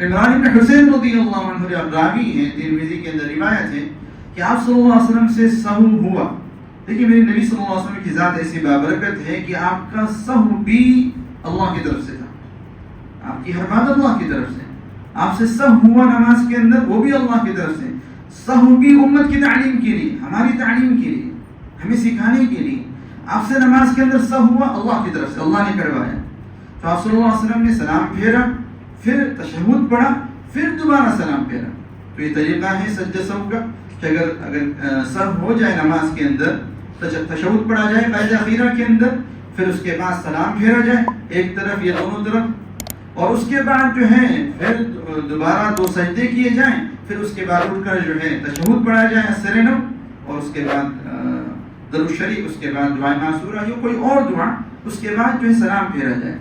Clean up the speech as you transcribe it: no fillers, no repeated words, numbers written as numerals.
عمران بن حسین رضی اللہ عنہ جو راوی ہیں، ترمذی کے اندر روایت ہے کہ آپ صلی اللہ علیہ وسلم سے سہو ہوا. دیکھیے میرے نبی صلی اللہ علیہ وسلم کی ذات ایسی بابرکت ہے کہ آپ کا سہو بھی اللہ کی طرف سے تھا، آپ کی ہر بات اللہ کی طرف سے. آپ سے سہو ہوا نماز کے اندر، وہ بھی اللہ کی طرف سے. سہو بھی امت کی تعلیم کے لیے، ہماری تعلیم کے لیے، ہمیں سکھانے کے لیے. آپ سے نماز کے اندر سہو ہوا اللہ کی طرف سے، اللہ نے کروایا. تو آپ صلی اللہ علیہ وسلم نے سلام پھیرا، پھر تشہد پڑھا، پھر دوبارہ سلام پھیرا. تو یہ طریقہ ہے سجدہ سہو کا کہ اگر سہو ہو جائے نماز کے اندر، تشہد پڑھا جائے قاعدہ اخیرہ کے اندر، پھر اس کے بعد سلام پھیرا جائے ایک طرف یا دونوں طرف، اور اس کے بعد جو ہے پھر دوبارہ 2 سجدے کیے جائیں، پھر اس کے بعد اٹھ کر جو ہے تشہد پڑھا جائے السرنو، اور اس کے بعد درود شریف، اس کے بعد دعائے معصورہ یا کوئی اور دعا، اس کے بعد جو ہے سلام پھیرا جائے.